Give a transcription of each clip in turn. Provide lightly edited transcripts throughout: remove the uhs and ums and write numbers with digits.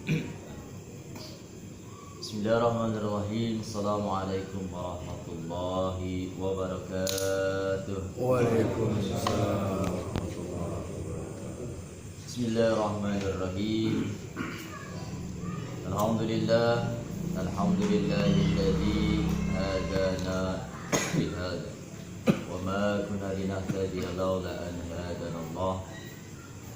Bismillahirrahmanirrahim. Assalamualaikum warahmatullahi wabarakatuh. Waalaikumsalam. Bismillahirrahmanirrahim. Alhamdulillahilladzi hadana lihada wa ma kunna linahtadiya laula an hadana Allah.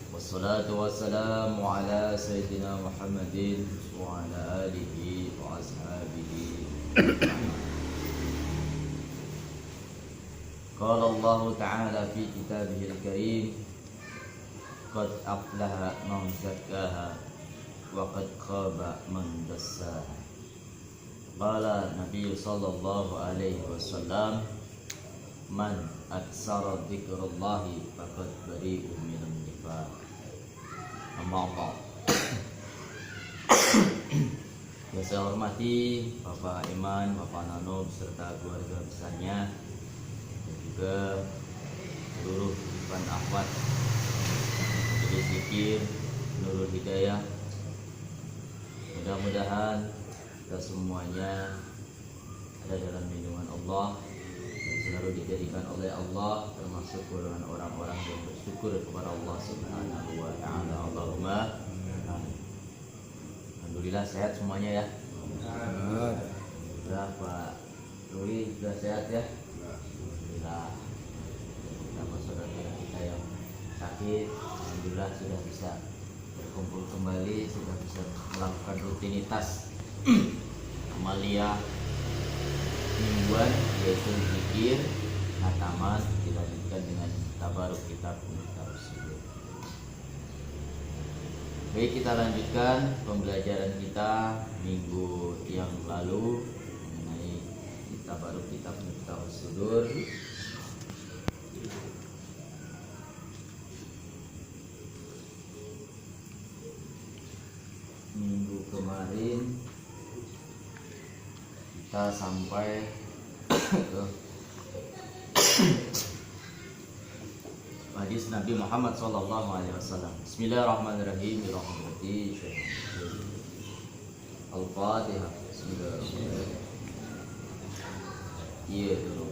Wassalatu wassalamu ala sayyidina Muhammadin wa ala alihi wa ashabihi. Qala Allah ta'ala fi kitabihil karim, qad aflaha man zakkaha wa qad khaba man dassaha. Qala Nabi sallallahu alaihi wasallam, man aksara dzikrullahi faqad bari'un minan nifaq. Amma ba'd. Yang saya hormati Bapak Iman, Bapak Nano beserta keluarga besarnya, dan juga seluruh ikhwan akhwat Majelis Zikir Nurul Hidayah. Mudah-mudahan kita semuanya ada dalam lindungan Allah dan selalu dijadikan oleh Allah termasuk golongan orang-orang yang bersyukur kepada Allah Subhanahu wa ta'ala. Allahumma amin. Alhamdulillah sehat semuanya ya. Alhamdulillah Pak Ruli sudah sehat ya. Alhamdulillah. Sama saudara kita yang sakit, alhamdulillah sudah bisa berkumpul kembali, sudah bisa melakukan rutinitas amalia mingguan, yaitu zikir, khataman, dilanjutkan dengan tabaruk kitab Tabarus. Baik, kita lanjutkan pembelajaran kita minggu yang lalu mengenai tabaruk kitab Tabarus. Minggu kemarin kita sampai ke hadis Nabi Muhammad SAW. Bismillahirrahmanirrahim. Birahmati Al-Fatihah. Bismillahirrahmanirrahim. Iya dulu.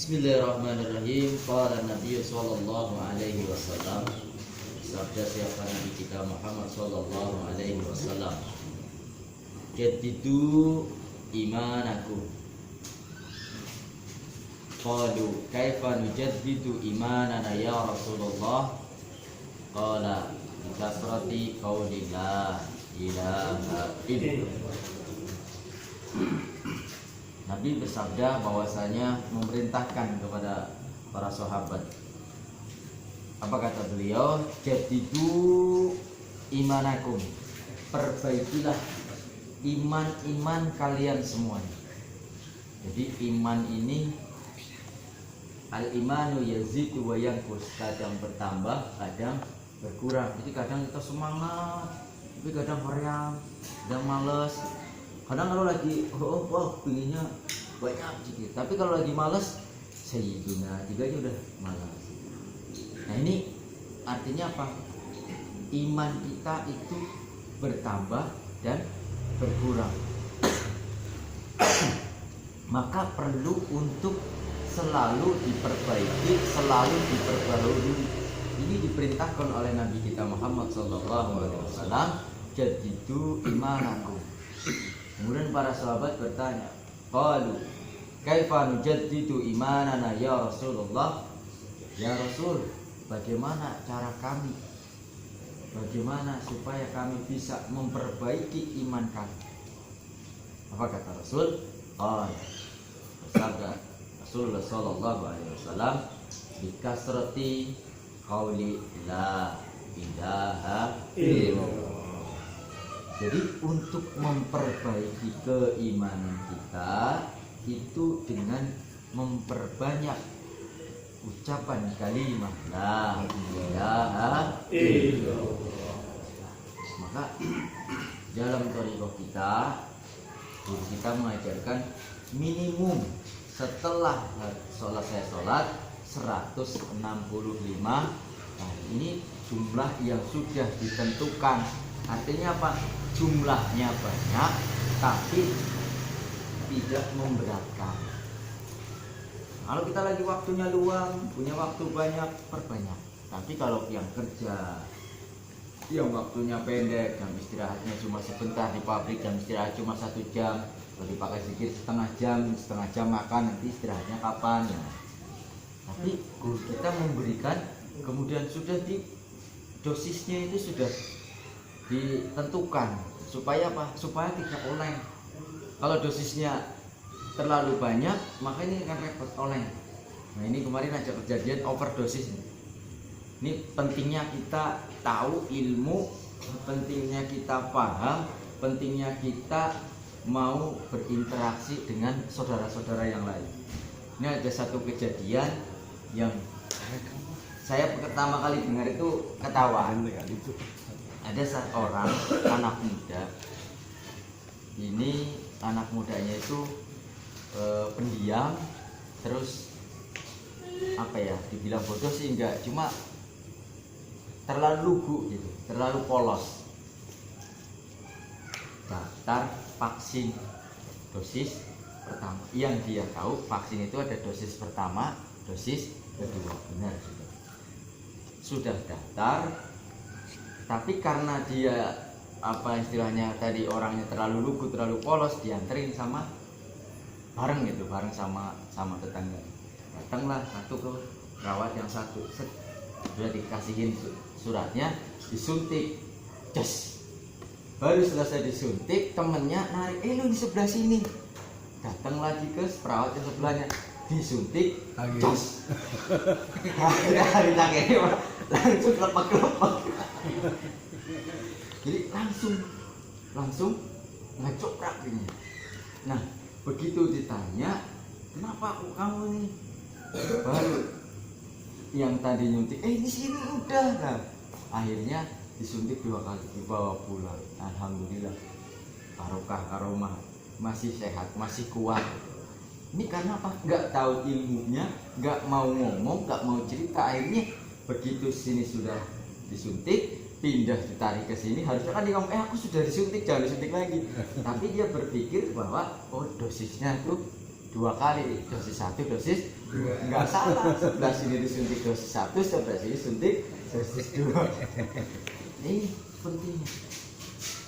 Bismillahirrahmanirrahim. Qala Nabi sallallahu alaihi wasallam, sabda siapa Nabi kita Muhammad sallallahu alaihi wasallam, jaddidu imanakum. Qalu kaifa nujaddidu imanana ya Rasulullah? Qala bi kasrati qauli la ilaha illallah. Nabi bersabda bahwasanya memerintahkan kepada para sahabat. Apa kata beliau? Jadidu imanakum, perbaikilah iman kalian semuanya. Jadi iman ini, al-imanu yazidu wa yanqus, kadang bertambah, kadang berkurang. Jadi kadang kita semangat, tapi kadang meriang, kadang males. Kadang kalau lagi pinginnya banyak sedikit, tapi kalau lagi malas sayyidina tiganya udah malas. Nah ini artinya apa? Iman kita itu bertambah dan berkurang. Maka perlu untuk selalu diperbaiki, selalu diperbarui. Ini diperintahkan oleh Nabi kita Muhammad SAW. Jadidu imanakum. Kemudian para sahabat bertanya, qalu kaifa nujaddidu imanana ya Rasulullah? Ya Rasul, bagaimana cara kami? Bagaimana supaya kami bisa memperbaiki iman kami? Apa kata Rasul? Bersabda Rasulullah sallallahu alaihi wasallam, bi kasrati qauli la ilaha illallah. Jadi untuk memperbaiki keimanan kita itu dengan memperbanyak ucapan kalimat la ilaha illallah. Maka dalam thariqah kita, guru kita mengajarkan minimum setelah selesai sholat 165 kali. Ini jumlah yang sudah ditentukan. Artinya apa? Jumlahnya banyak tapi tidak memberatkan. Kalau kita lagi waktunya luang, punya waktu banyak, perbanyak. Tapi kalau yang kerja, yang waktunya pendek, jam istirahatnya cuma sebentar di pabrik, jam istirahat cuma 1 jam, kalau dipakai sedikit setengah jam makan, nanti istirahatnya kapan ya. Tapi guru kita memberikan, kemudian sudah di dosisnya itu sudah ditentukan supaya apa? Supaya tidak oleng. Kalau dosisnya terlalu banyak, maka ini akan repot oleng. Nah ini kemarin aja kejadian overdosis. Ini pentingnya kita tahu ilmu, pentingnya kita paham, pentingnya kita mau berinteraksi dengan saudara-saudara yang lain. Ini ada satu kejadian yang saya pertama kali dengar itu ketawa. Ada seorang anak muda. Ini anak mudanya itu pendiam, terus apa ya, dibilang bodoh sih enggak, cuma terlalu lugu gitu, terlalu polos. Daftar vaksin dosis pertama, yang dia tahu vaksin itu ada dosis pertama, dosis kedua, benar sudah daftar. Tapi karena dia apa istilahnya tadi, orangnya terlalu lugu, terlalu polos, dianterin sama bareng gitu, bareng sama tetangga. Datanglah satu ke perawat, yang satu sudah dikasihin suratnya, disuntik, just baru selesai disuntik temennya narik, lu di sebelah sini. Datang lagi ke perawat yang sebelahnya, disuntik, just hari ini langsung lepak-lepak. Jadi langsung ngecoprak ini. Nah begitu ditanya, kenapa kamu nih? Baru yang tadi nyuntik, di sini udah. Nah, akhirnya disuntik 2 kali, dibawa pulang. Alhamdulillah, barokah karomah, masih sehat, masih kuat. Ini karena apa? Nggak tahu ilmunya, nggak mau ngomong, nggak mau cerita. Akhirnya begitu sini sudah disuntik, pindah ditarik ke sini, harusnya kan dia ngomong, aku sudah disuntik, jangan disuntik lagi. Tapi dia berpikir bahwa dosisnya itu 2 kali, dosis 1, dosis 2. Nggak salah, sebelah sini disuntik dosis 1, sebelah sini disuntik dosis 2. Ini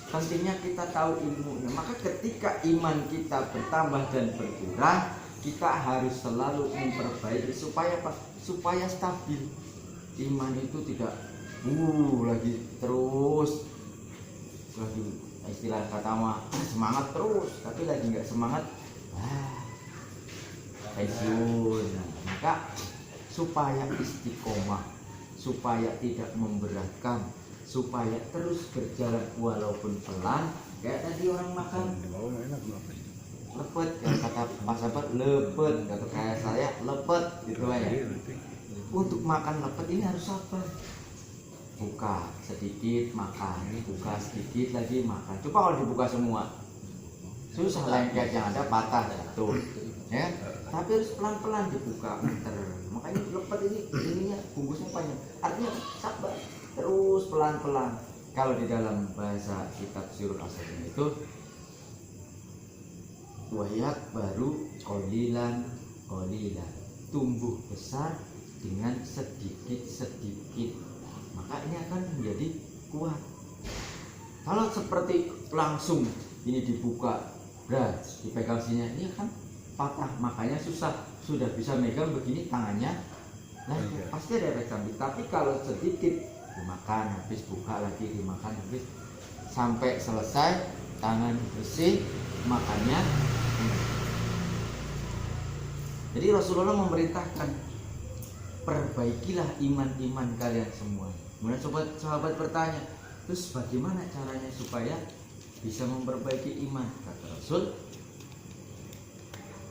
pentingnya kita tahu ilmunya. Maka ketika iman kita bertambah dan berkurang, kita harus selalu memperbaiki supaya apa? Supaya stabil. Iman itu tidak lagi terus lagi, istilah kata mah semangat terus, tapi lagi nggak semangat pensiun. Maka supaya istiqomah, supaya tidak memberatkan, supaya terus berjalan walaupun pelan, kayak tadi orang makan lepet, yang kata Mas Sahabat lepet, kata kayak saya lepet gitu ya. Untuk makan lepet ini harus sabar. Buka sedikit makan, buka sedikit lagi makan. Coba kalau dibuka semua, susah, lengket yang ada patah jatuh, ya. Tapi harus pelan-pelan dibuka, makanya lepet ininya bungkusnya panjang. Artinya sabar, terus pelan-pelan. Kalau di dalam bahasa kitab Sirul Asal itu, wayak baru kolilan, tumbuh besar dengan sedikit. Maka ini akan menjadi kuat. Kalau seperti langsung ini dibuka, dipegang sini, ini kan patah, makanya susah. Sudah bisa megang begini tangannya, pasti ada efek samping. Tapi kalau sedikit, dimakan habis, buka lagi, dimakan habis, sampai selesai, tangan bersih, makannya. Jadi Rasulullah memerintahkan, perbaikilah iman kalian semua. Kemudian sahabat bertanya, terus bagaimana caranya supaya bisa memperbaiki iman? Kata Rasul,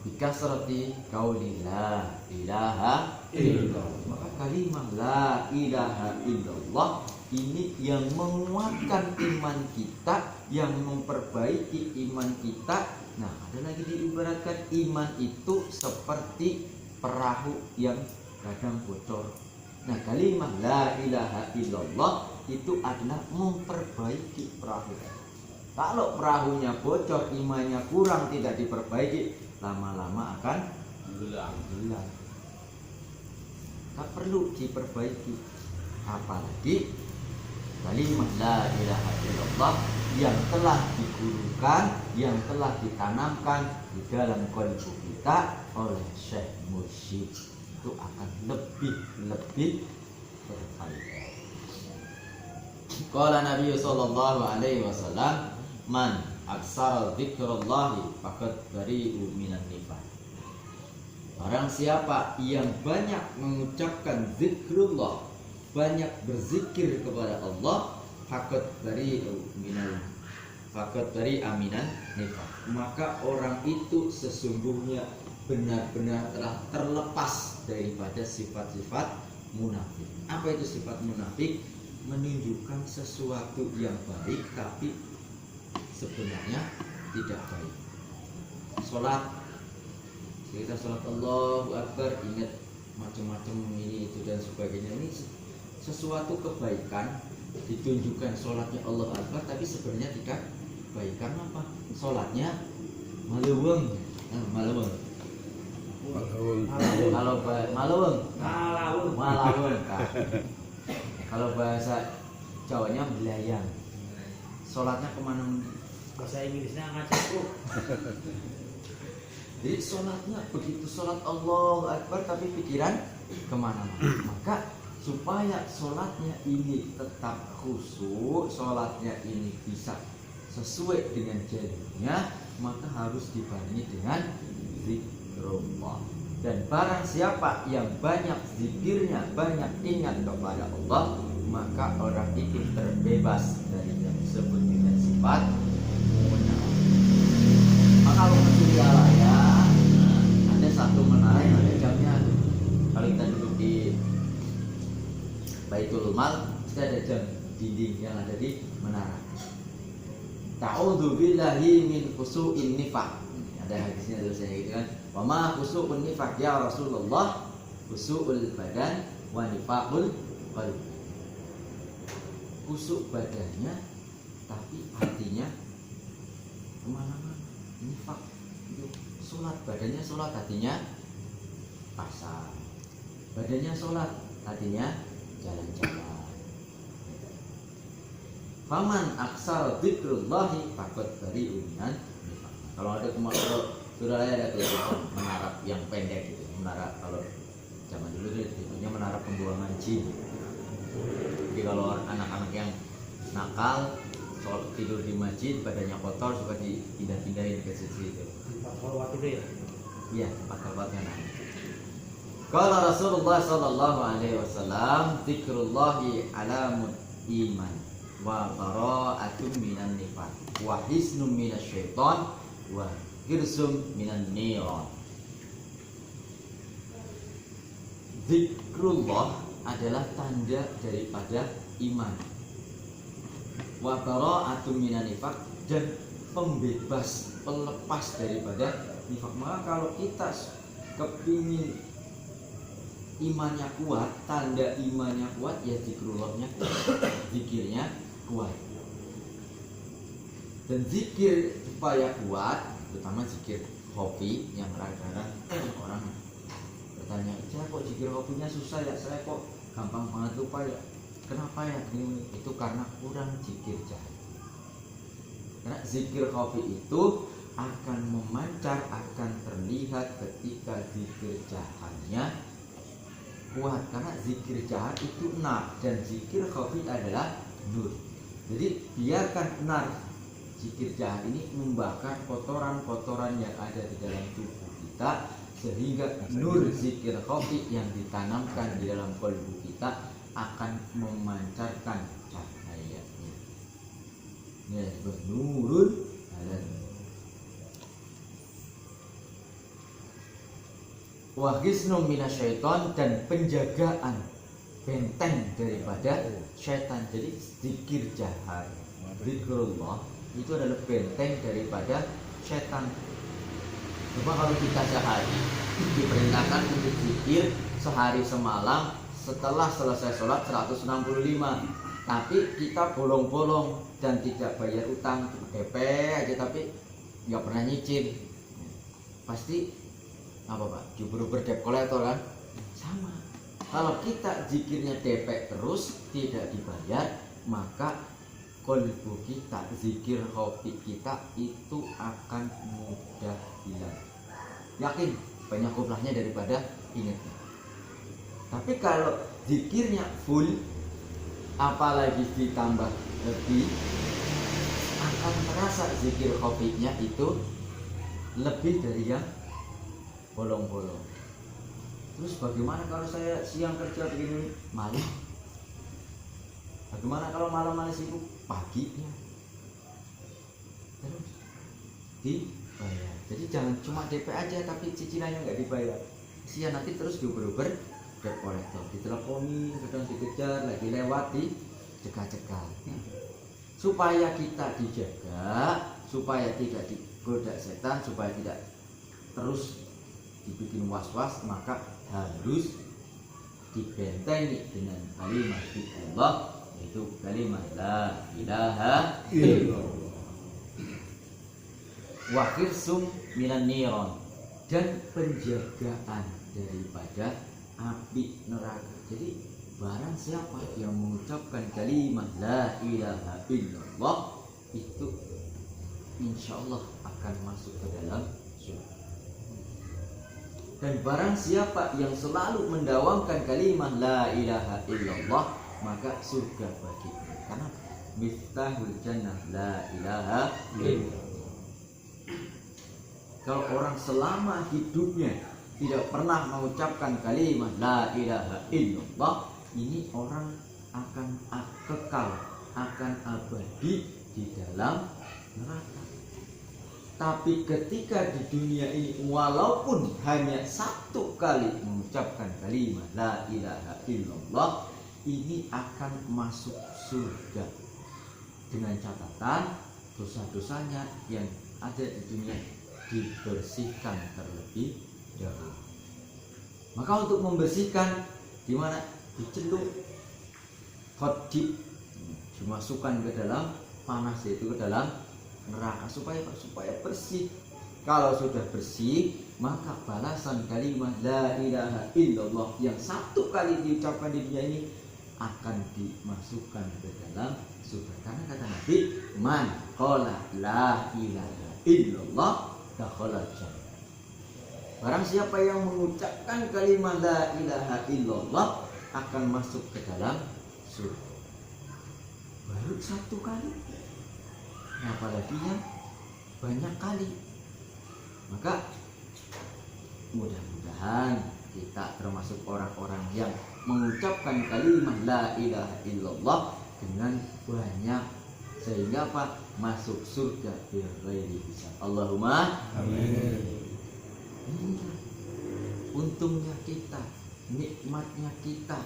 bikasrati qauli la ilaha illallah. Maka kalimat la ilaha illallah ini yang menguatkan iman kita yang memperbaiki iman kita. Nah, ada lagi diibaratkan iman itu seperti perahu yang kadang bocor. Nah, kalimat la ilaha illallah itu adalah memperbaiki perahu. Kalau perahunya bocor, imannya kurang, tidak diperbaiki, lama-lama akan hilang. Tak perlu diperbaiki. Apalagi kalimat la ilaha illallah yang telah digurukan, yang telah ditanamkan di dalam qalbu kita oleh Syekh Mursyid, itu akan lebih berfaedah. Qala Nabi sallallahu alaihi wasallam, man aksara dzikrallahi faqad bari'u minan nifaq. Barang siapa yang banyak mengucapkan zikrullah, banyak berzikir kepada Allah, faqad bari'u minan nifaq, maka orang itu sesungguhnya benar-benar telah terlepas daripada sifat-sifat munafik. Apa itu sifat munafik? Menunjukkan sesuatu yang baik tapi sebenarnya tidak baik. Sholat, kita sholat Allahu Akbar, ingat macam-macam ini itu dan sebagainya. Ini sesuatu kebaikan, ditunjukkan sholatnya Allahu Akbar tapi sebenarnya tidak baik. Karena apa? Sholatnya maleweng. Kalau bahasa Jawanya belayang. Sholatnya kemana? Bahasa Inggrisnya ngacak. Jadi sholatnya begitu sholat Allahu Akbar tapi pikiran kemana-mana. Maka supaya sholatnya ini tetap khusyuk, sholatnya ini bisa sesuai dengan jalurnya, maka harus dibarengi dengan zikrullah. Dan barang siapa yang banyak zikirnya, banyak ingat kepada Allah, maka orang itu terbebas dari yang disebut dengan sifat munafik. Maka kalau di raya ada satu menara yang ada jamnya. Kalau kita duduk di Baitul Mal, kita ada jam dinding yang ada di menara. Ta'udzu billahi min khusu'in nifaq. Ada hadisnya tulisannya gitu kan. Wa ma khusu'un nifaq ya Rasulullah? Khusu'ul badan wa nifaqul qalb. Khusuk badannya tapi hatinya kemana-mana. Nifaq itu sholat, badannya sholat, hatinya pasar. Badannya sholat, hatinya jalan-jalan. Faman aksal dzikrullahi faqad bari'u minan nifaq. Kalau ada saudara ada kelihatan menara yang pendek gitu. Menara kalau zaman dulu itu menara pembuangan jin. Jadi kalau anak-anak yang nakal soal tidur di masjid, badannya kotor, suka dipindah-pindahin ke situ. Kalau itu ya? Iya, tempat-tempatnya nah. Kalau Rasulullah sallallahu alaihi wasallam, dzikrullahi alamul iman wa bara'atun minan nifaq wa hisnun minasyaiton wa hirsum minan niran. Zikrullah adalah tanda daripada iman. Wa bara'atun minan nifaq, dan pembebas, pelepas daripada nifaq. Maka kalau kita kepingin imannya kuat, tanda imannya kuat ya zikrullahnya kuat, zikirnya kuat. Dan zikir supaya kuat, terutama zikir kopi yang kadang-kadang orang bertanya, saya kok zikir kopinya susah ya, saya kok gampang banget lupa ya. Kenapa ya? Itu karena kurang zikir jahat. Karena zikir kopi itu akan memancar, akan terlihat ketika zikir jahatnya kuat. Karena zikir jahat itu nar dan zikir kopi adalah nur. Jadi biarkan nar, zikir jahat ini membakar kotoran-kotoran yang ada di dalam tubuh kita, sehingga nur zikir kopi yang ditanamkan di dalam kalbu kita akan memancarkan cahayanya. Ya, bernurun dan wahisnum minasyaiton, dan penjagaan, benteng daripada syaitan. Jadi zikir jahat, zikrullah itu adalah benteng daripada setan. Coba kalau kita sehari diperintahkan untuk zikir sehari semalam setelah selesai sholat 165, tapi kita bolong-bolong dan tidak bayar utang, DP aja tapi nggak pernah nyicil, pasti apa Pak? Juber-juber debt collector kan? Sama. Kalau kita zikirnya DP terus tidak dibayar, maka kolbu kita, zikir hobi kita itu akan mudah hilang. Yakin banyak koblahnya daripada ingatnya. Tapi kalau zikirnya full, apalagi ditambah lebih, akan terasa zikir hobinya itu lebih dari yang bolong-bolong. Terus bagaimana kalau saya siang kerja begini malam? Bagaimana kalau malam sibuk paginya? Terus dibayar. Jadi jangan cuma DP aja tapi cicilannya nggak dibayar. Siang nanti terus diuber-uber debt collector, diteleponi, kadang dikejar, lagi lewat di cegah-cegah. Supaya kita dijaga, supaya tidak digoda setan, supaya tidak terus dibikin was-was, maka harus dibentengi dengan kalimat Allah, yaitu kalimat la ilaha illallah. Wa hirsum minan niron, dan penjagaan daripada api neraka. Jadi barang siapa yang mengucapkan kalimat la ilaha illallah itu insya Allah akan masuk ke dalam surga. Dan barang siapa yang selalu mendawamkan kalimat la ilaha illallah, maka surga baginya. Karena miftahul jannah la ilaha illallah. Kalau orang selama hidupnya tidak pernah mengucapkan kalimat la ilaha illallah, ini orang akan kekal, akan abadi di dalam neraka. Tapi ketika di dunia ini walaupun hanya satu kali mengucapkan kalimat la ilaha illallah, ini akan masuk surga dengan catatan dosa-dosanya yang ada di dunia dibersihkan terlebih dahulu. Maka untuk membersihkan gimana? Dicelup khotib, dimasukkan ke dalam panas, yaitu ke dalam neraka supaya bersih. Kalau sudah bersih, maka balasan kalimat la ilaha illallah yang satu kali diucapkan di dunia ini akan dimasukkan ke dalam surga. Karena kata Nabi, man qala la ilaha illallah dakhala jannah. Barang siapa yang mengucapkan kalimat la ilaha illallah akan masuk ke dalam surga. Baru satu kali, apalagi yang banyak kali. Maka mudah-mudahan kita termasuk orang-orang yang mengucapkan kalimat la ilaha illallah dengan banyak, sehingga apa? Masuk surga bighairi hisab. Allahumma amin. Untungnya kita, nikmatnya kita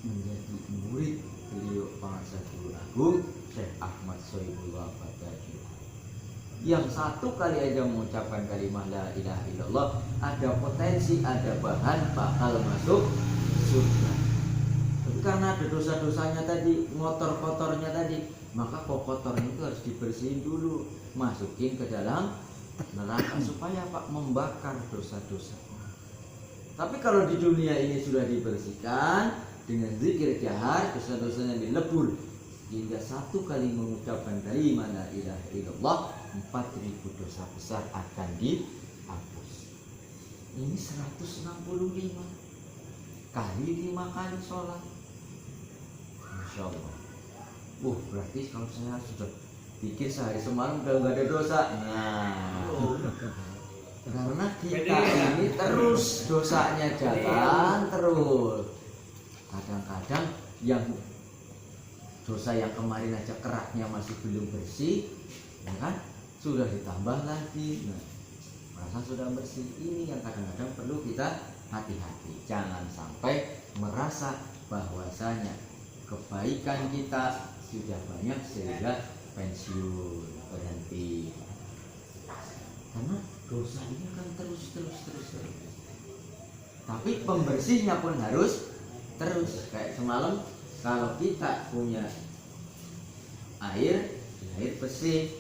menjadi murid beliau Penasihat Agung Syekh Ahmad Sohibullah Badadi, yang satu kali aja mengucapkan kalimat la ilaha illallah ada potensi, ada bahan bakal masuk surga. Tapi karena ada dosa-dosanya tadi, kotor-kotornya tadi, maka kotornya itu harus dibersihin dulu, masukin ke dalam neraka supaya Pak membakar dosa-dosa. Tapi kalau di dunia ini sudah dibersihkan dengan zikir jahar, dosa-dosanya dilebur, hingga satu kali mengucapkan kalimat la ilaha illallah 4.000 dosa besar akan dihapus. Ini 165 kali 5 kali sholat, Masya Allah. Berarti kalau saya sudah pikir sehari semalam udah gak ada dosa. Nah, karena kita ini terus dosanya jalan terus. Kadang-kadang yang dosa yang kemarin aja keraknya masih belum bersih, ya kan, sudah ditambah lagi. Nah, merasa sudah bersih. Ini yang kadang-kadang perlu kita hati-hati. Jangan sampai merasa bahwasanya kebaikan kita sudah banyak sehingga pensiun, berhenti. Karena dosa ini kan terus. Tapi pembersihnya pun harus terus. Kayak semalam kalau kita punya air bersih,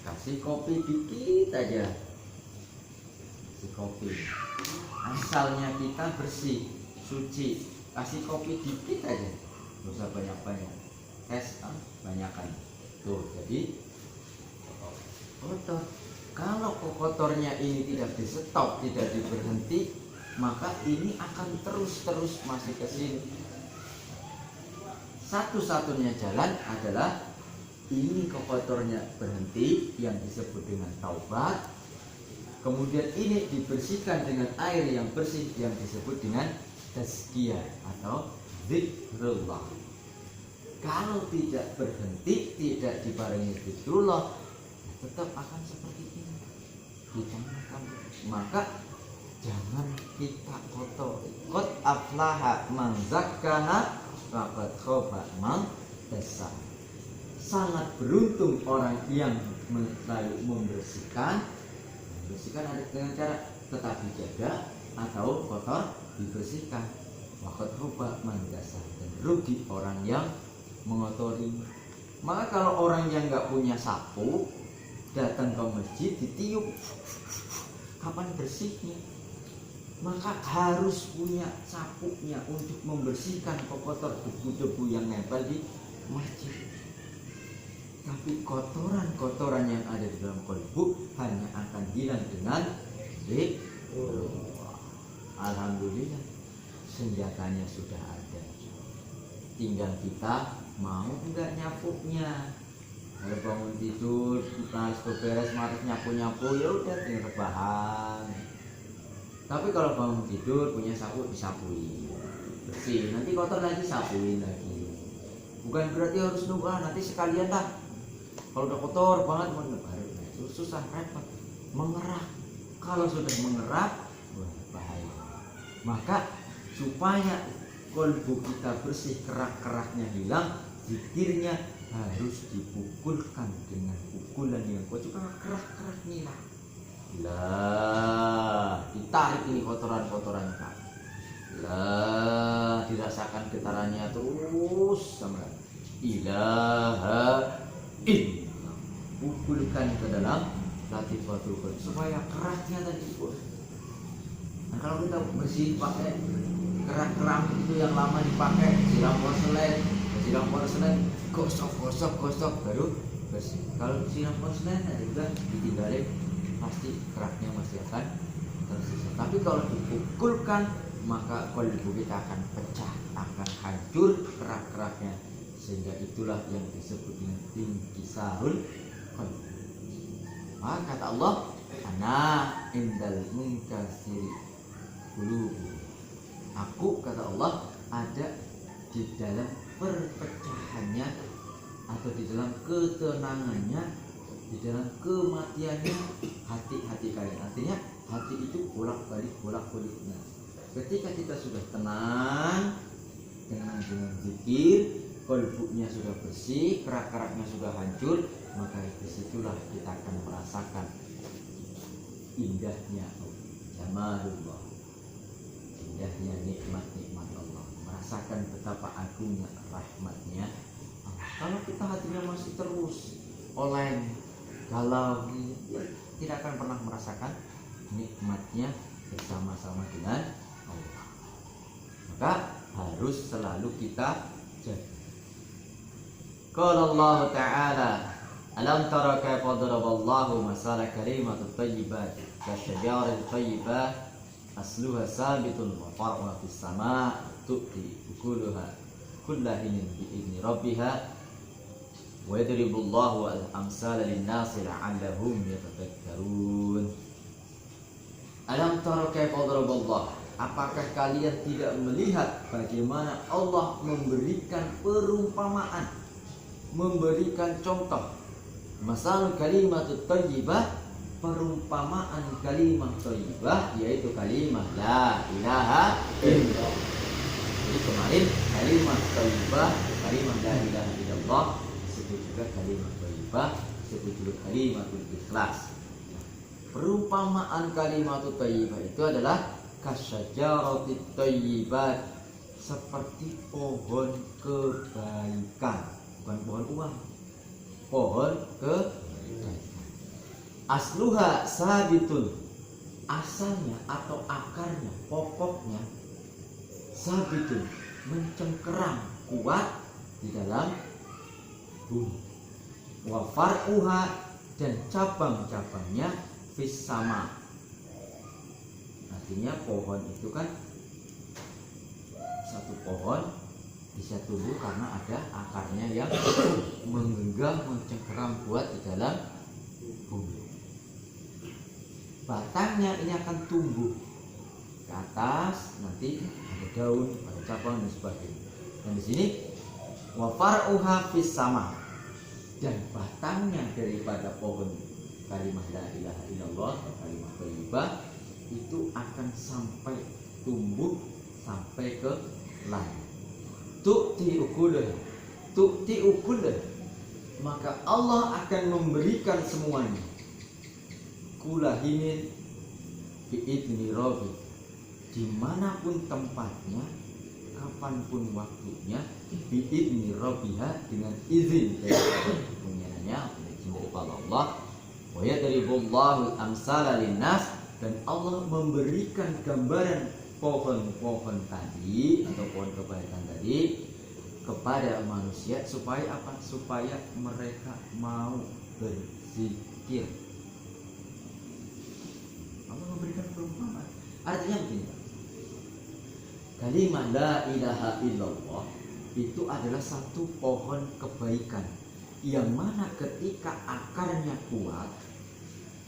kasih kopi dikit aja, kasih kopi. Asalnya kita bersih, suci, kasih kopi dikit aja, nggak usah banyak-banyak. Tes banyakan. Tuh, jadi kotor. Kalau kotornya ini tidak di stop, tidak diberhenti, maka ini akan terus masih ke sini. Satu-satunya jalan adalah ini kotornya berhenti, yang disebut dengan taubat. Kemudian ini dibersihkan dengan air yang bersih, yang disebut dengan tazkiyah atau zikrullah. Kalau tidak berhenti, tidak dibarengi zikrullah, tetap akan seperti ini di tengah-tengah. Maka jangan kita kotori. Qad aflaha man zakkaha wa qad khaba man dassaha. Sangat beruntung orang yang selalu membersihkan ada dengan cara tetap dijaga atau kotor dibersihkan. Wa qad khaba man dassaha. Dan rugi orang yang mengotori. Maka kalau orang yang nggak punya sapu datang ke masjid ditiup, kapan bersihnya? Maka harus punya sapunya untuk membersihkan kotor debu-debu yang nempel di masjid. Tapi kotoran-kotoran yang ada di dalam kolbu hanya akan hilang dengan zikrullah. Alhamdulillah, senjatanya sudah ada. Tinggal kita mau enggak nyapunya. Kalau bangun tidur, kita harus beberes, harus nyapu-nyapu, ya udah tinggal rebahan. Tapi kalau bangun tidur punya sapu, disapuin, bersih. Nanti kotor lagi, sapuin lagi. Bukan berarti harus nunggu, nanti sekalian lah. Kalau udah kotor banget, baru itu susah, repot, mengerah. Kalau sudah mengerah, wah bahaya. Maka supaya kolbu kita bersih, kerak-keraknya hilang, zikirnya harus dipukulkan dengan pukulan yang kuat supaya kerak-kerak hilang. Lah, ditarik ini kotoran-kotoran Pak. Lah, dirasakan getarannya terus sama ilaha illallah. Pukulkan ke dalam latifatul qalbi supaya keraknya tadi pun. Nah, kalau kita bersih pakai kerak-kerak itu yang lama dipakai, siram porselen, gosok baru bersih. Kalau siram porselen juga ditinggalin, pasti keraknya masih akan tersisa. Tapi kalau dipukulkan, maka kolbu kita akan pecah, akan hancur kerak-keraknya, sehingga itulah yang disebut dengan inkisarul qalb. Maka kata Allah, ana indal munkasiri qulubi. Aku, kata Allah, ada di dalam perpecahannya atau di dalam ketenangannya, di dalam kematiannya hati-hati kalian. Artinya hati itu bolak-balik. Nah, ketika kita sudah tenang dengan zikir, kolbunya sudah bersih, kerak-keraknya sudah hancur, maka disitulah kita akan merasakan indahnya jamalullah, indahnya nikmat-nikmat Allah, merasakan betapa agungnya rahmatnya Allah. Kalau kita hatinya masih terus oleng, galau, ya, tidak akan pernah merasakan nikmatnya bersama-sama dengan Allah. Maka harus selalu kita jaga. Qala Allah Ta'ala, alam tara kaifa daraballahu masala kalimatut thayyibat kasyajaratin thayyibah asluha sabitun wa far'uha fis sama' tu'ti ukuluha kullahinin bi'idni rabbiha wa yadribullahu al-amsala lin-nasi la'allahum yatafakkarun. Alam tara kaifa daraballahu, apakah kalian tidak melihat bagaimana Allah memberikan perumpamaan, memberikan contoh? Masal kalimatut thayyibah, perumpamaan kalimat thayyibah, yaitu kalimat la ilaha illallah. Jadi kemarin kalimat thayyibah, kalimat la ilaha illallah disebut juga kalimat thayyibah, disebut juga kalimatul ikhlas. Perumpamaan kalimat thayyibah itu adalah kasyajaratit thayyibat, seperti pohon kebaikan, bukan pohon uang, pohon kebaikan. Asluha sabitun, asalnya atau akarnya, pokoknya sabitun, mencengkeram kuat di dalam bumi. Wa far'uha, dan cabang-cabangnya fis sama. Artinya pohon itu kan satu pohon bisa tumbuh karena ada akarnya yang menggenggam, mencengkeram kuat di dalam bumi. Batangnya ini akan tumbuh ke atas, nanti ada daun, ada cabang dan sebagainya. Dan di sini wa far'uha fis sama, dan batangnya daripada pohon kalimat la ilaha illallah atau kalimat thayyibah itu akan sampai tumbuh sampai ke langit. Tu'ti ukulah, maka Allah akan memberikan semuanya. Kulahinin bi'idni rabbi, dimanapun tempatnya, kapanpun waktunya, bi'idni rabbiha, dengan izin dari pengirannya, izin dari Allah. Wa yadribullahu al-amsala linnas, dan Allah memberikan gambaran pohon-pohon tadi atau pohon kebaikan tadi kepada manusia supaya apa? Supaya mereka mau berzikir. Allah memberikan perumpamaan. Artinya begini, kalimat la ilaha illallah itu adalah satu pohon kebaikan yang mana ketika akarnya kuat,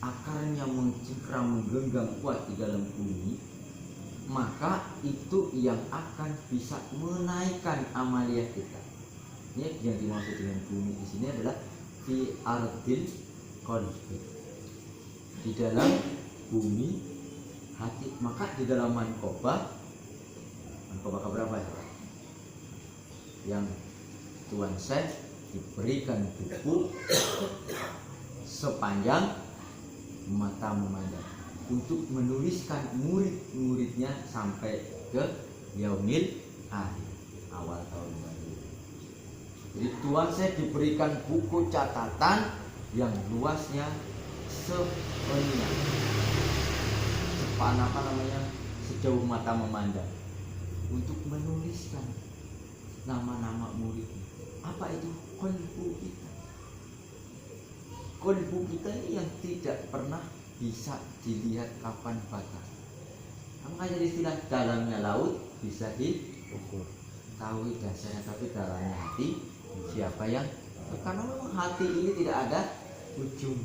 akarnya mencengkeram, menggenggam kuat di dalam bumi, maka itu yang akan bisa menaikkan amaliyah kita. Ini yang dimaksud dengan bumi di sini adalah fi ardil qalbi, di dalam bumi hati. Maka di dalam mankobah berapa ya? Yang Tuan Syekh diberikan buku sepanjang mata memandang untuk menuliskan murid-muridnya sampai ke yaumil akhir, awal tahun baru. Jadi Tuan Syekh diberikan buku catatan yang luasnya sejauh mata memandang untuk menuliskan nama-nama muridnya. Apa itu? Qalbu kita. Qalbu kita ini yang tidak pernah bisa dilihat kapan batas. Makanya istilah dalamnya laut bisa diukur, tahu dasarnya, tapi dalamnya hati siapa yang, karena memang hati ini tidak ada ujung.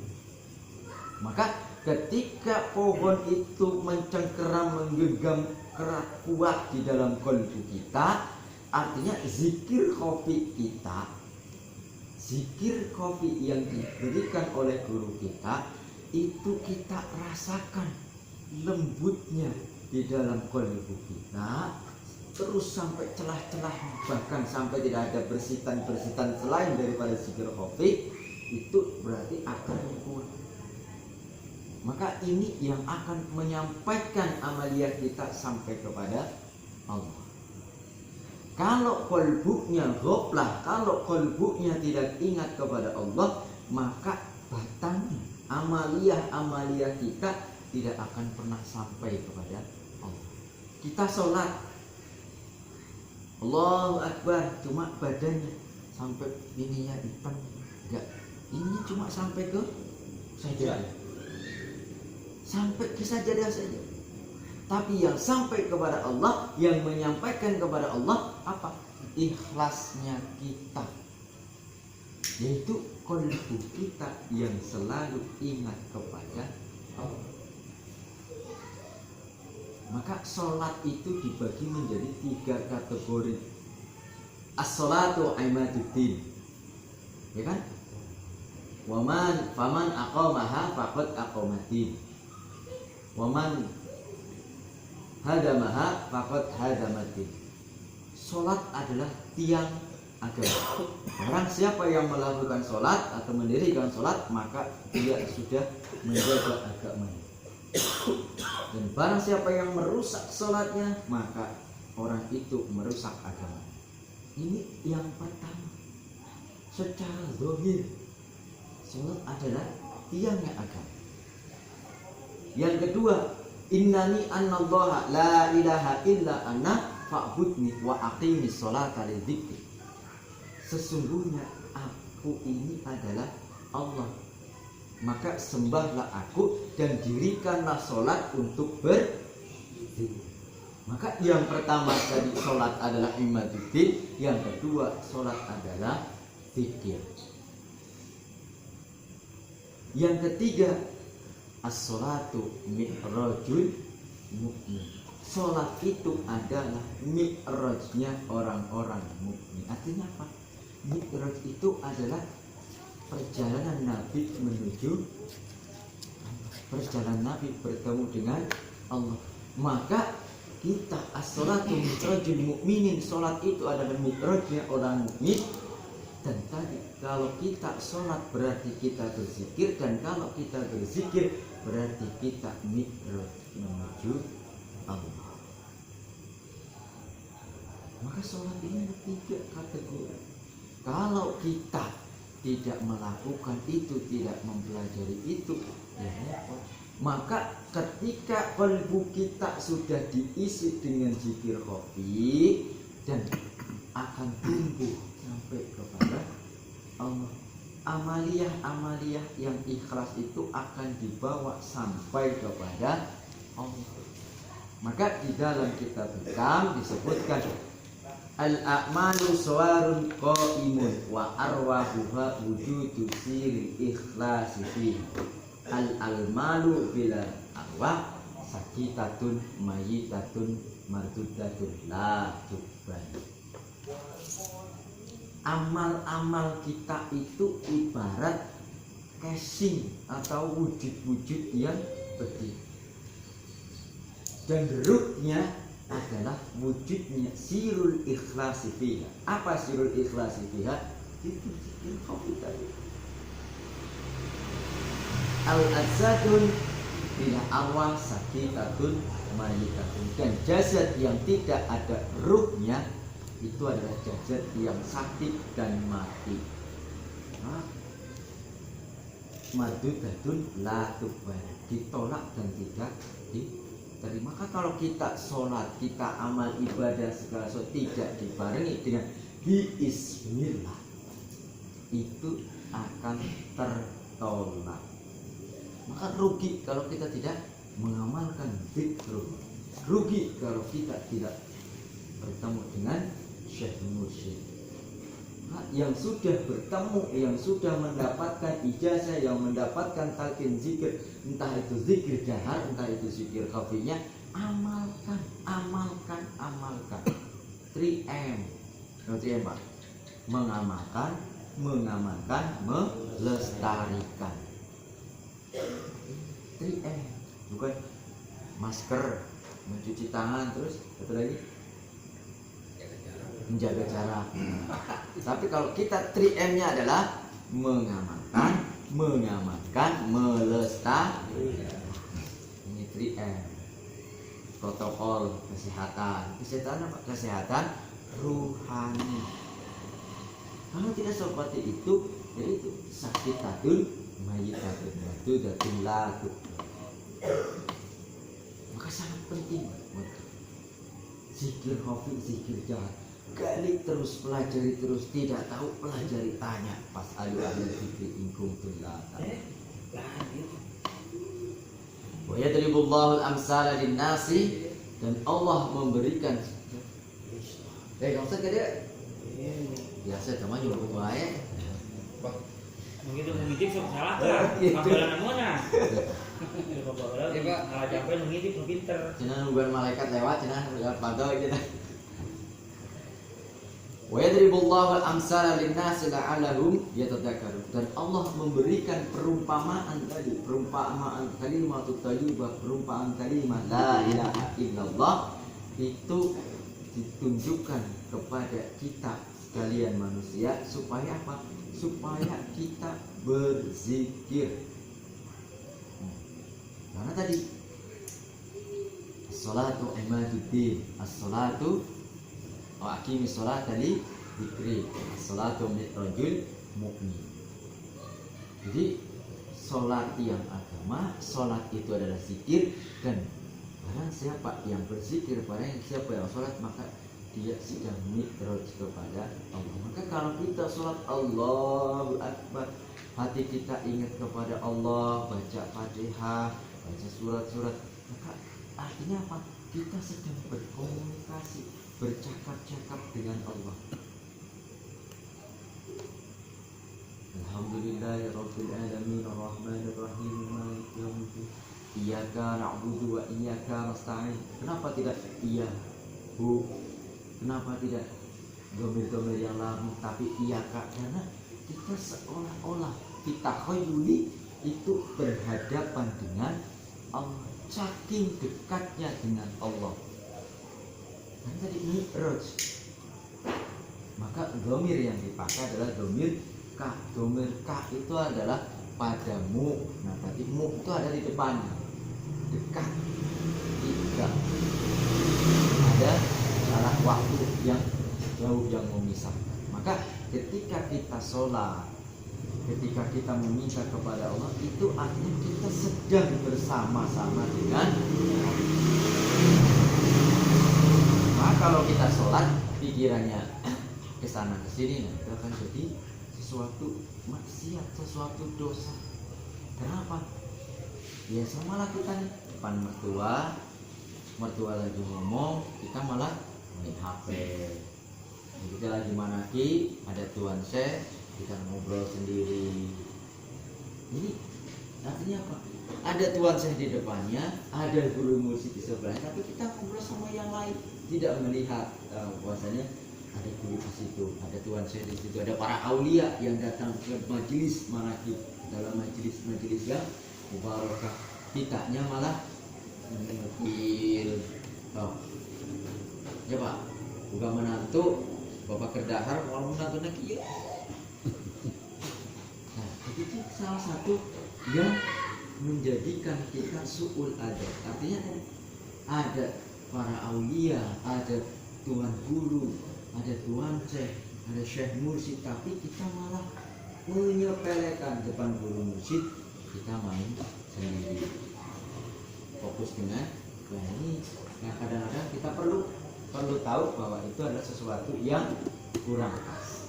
Maka ketika pohon itu mencengkeram, menggenggam kerak kuat di dalam qalbu kita, artinya zikir khafi kita, zikir khafi yang diberikan oleh guru kita, itu kita rasakan lembutnya di dalam qalbu kita, terus sampai celah-celah, bahkan sampai tidak ada bersitan-bersitan selain daripada zikir khafi, itu berarti akarnya kuat. Maka ini yang akan menyampaikan amaliyah kita sampai kepada Allah. Kalau qalbunya ghaflah, kalau qalbunya tidak ingat kepada Allah, maka batangnya amaliyah kita tidak akan pernah sampai kepada Allah. Kita sholat, Allahu Akbar, cuma badannya sampai ininya depan, enggak, ini cuma sampai ke sajadah, sampai ke sajadah saja. Tapi yang sampai kepada Allah, yang menyampaikan kepada Allah apa? Ikhlasnya kita, yaitu qalbu kita yang selalu ingat kepada Allah. Maka sholat itu dibagi menjadi 3 kategori. As-sholatu imaduddin, ya kan? Faman aqamaha faqad aqamaddin. Waman hadamaha faqad hadamaddin. Sholat adalah tiang agama. Barang siapa yang melakukan sholat atau mendirikan sholat, maka dia sudah menjaga agamanya. Dan barang siapa yang merusak sholatnya, maka orang itu merusak agama. Ini yang pertama. Secara zahir, sholat adalah tiangnya agama. Yang kedua, innani annallaha la ilaha illa ana fa'budni wa aqimis sholata lidzikri. Sesungguhnya aku ini adalah Allah, maka sembahlah aku dan dirikanlah sholat untuk berzikir. Maka yang pertama tadi sholat adalah imaduddin, yang kedua sholat adalah zikir. Yang ketiga, as-sholatu mi'rajul mu'min. Sholat itu adalah mi'rajnya orang-orang mukmin. Artinya apa? Mi'raj itu adalah perjalanan Nabi menuju perjalanan Nabi bertemu dengan Allah. Maka kita as-sholatu mi'rajul mu'minin, sholat itu adalah mi'rajnya orang mukmin. Dan tadi kalau kita sholat berarti kita berzikir, dan kalau kita berzikir berarti kita mi'raj menuju Allah. Maka sholat ini ada 3 kategori. Kalau kita tidak melakukan itu, tidak mempelajari itu, ya repot. Maka ketika kalbu kita sudah diisi dengan zikir khafi dan akan tumbuh sampai kepada Allah, amaliyah yang ikhlas itu akan dibawa sampai kepada Allah. Maka di dalam kitab Hikam disebutkan al-a'malu sawarun qaimun wa arwahuha wujudu siril ikhlasi fihi. Al-almalu bila arwah sakitatun mayitatun mardudatun la tubban. Amal-amal kita itu ibarat casing atau wujud-wujud yang berdiri, dan ruhnya adalah wujudnya sirul ikhlasi fiha. Apa sirul ikhlasi fiha? Itu zikir khafi tadi. Al-ajsadun bila arwah sakitatun mayitatun. Dan jasad yang tidak ada ruhnya itu adalah jasad yang sakit dan mati. Mardudatun la tubban, ditolak dan tidak diterima. Maka kalau kita sholat, kita amal ibadah segala sesuatu tidak dibarengi dengan bismillah, itu akan tertolak. Maka rugi kalau kita tidak mengamalkan zikr. Rugi kalau kita tidak bertemu dengan syekh mursyid. Yang sudah bertemu, yang sudah mendapatkan ijazah, yang mendapatkan talqin zikir, entah itu zikir jahar, entah itu zikir khafinya, amalkan. 3M. 3M Pak. Mengamalkan, melestarikan. 3M. Bukan masker, mencuci tangan, terus satu lagi menjaga jarak. Tapi kalau kita 3M-nya adalah mengamalkan, melestarikan. Ini 3M. Protokol kesehatan. Kesehatan apa? Kesehatan ruhani. Kalau tidak seperti itu, yaitu sakitatun mayitatun mardudatun la tubban. Maka sangat penting zikir khafi, zikir jahar. Gali terus, pelajari terus, tidak tahu pelajari, tanya. Pas alu ahli zikri in kuntum la ta'lamun. Wa yadribullahu al-amsala lin-nasi, dan Allah memberikan. Ustaz dia biasa teman juga butuh ayat. Begitu mengintip salah kan? Panggilan mana? Pak, kalau capek mengintip pinter. Cenah nungguan malaikat lewat, cenah lewat pantau cenah. Wa yadribullahu al-amsala lin-nasi la'allahum yatadhakkarun. Dan Allah memberikan perumpamaan tadi, perumpamaan kalimatut thayyibah, perumpamaan kalimat la ilaha illallah itu ditunjukkan kepada kita kalian manusia supaya apa? Supaya kita berzikir. Karena tadi as-salatu imaduddin, as-salatu wa aqimis sholata li dzikri, as-salatu mi'rajul mu'min. Jadi sholat yang agama, sholat itu adalah zikir, dan barang siapa yang berzikir, barang siapa yang sholat, maka dia sedang mi'raj kepada Allah. Maka kalau kita sholat Allahu Akbar, hati kita ingat kepada Allah, baca Fatihah, baca surat-surat, maka artinya apa? Kita sedang berkomunikasi, bercakap-cakap dengan Allah. Alhamdulillahirabbil alamin arrahmanir rahim maliki yaumiddin iyyaka na'budu wa iyyaka nasta'in. Kenapa tidak iya bu? Kenapa tidak domir-domir yang lain tapi iyyaka? Karena kita seolah-olah kita khayuli itu berhadapan dengan Allah, saking dekatnya dengan Allah. Dan tadi mi'raj, maka domir yang dipakai adalah domir ka. Domir ka itu adalah padamu. Nah tadi mu itu ada di depannya, dekat, tidak ada jarak waktu yang jauh yang memisahkan. Maka ketika kita sholat, ketika kita meminta kepada Allah, itu artinya kita sedang bersama-sama dengan Allah. Maka kalau kita sholat pikirannya ke sana ke sini, nah itu akan jadi sesuatu maksiat, sesuatu dosa. Kenapa? Biasa malah kita nih depan mertua lagi ngomong, kita malah main HP. Kita lagi manaki, ada tuan saya, kita ngobrol sendiri. Ini artinya apa? Ada tuan saya di depannya, ada guru musik di sebelahnya, tapi kita ngobrol sama yang lain, tidak melihat bahwasanya ada guru di situ, ada tuan saya di situ, ada para aulia yang datang ke majelis manaki, dalam majelis yang mubarakah. Kitanya malah mengikil. Ya Pak, bukan menantu bapak kerdahar kalau menantu nak iya. Nah, itu salah satu yang menjadikan kita su'ul adab. Artinya ada para aulia, ada tuan guru, ada tuan syekh, ada syekh mursyid, tapi kita malah menyepelekan depan guru mursyid, kita main sendiri, fokus dengan ini. Nah kadang-kadang kita perlu tahu bahwa itu adalah sesuatu yang kurang pas.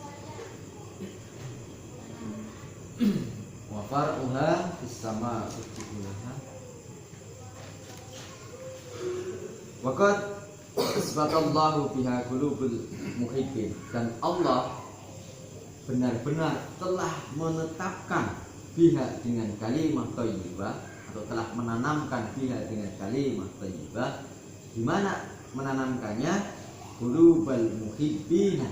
Wa far'uha fis sama ustibulaha. Waqad isbatallahu biha qulubul muhibbin, dan Allah benar-benar telah menetapkan biha dengan kalimat thayyibah, atau telah menanamkan biha dengan kalimat thayyibah. Di mana menanamkannya? Qulubal muhibbina,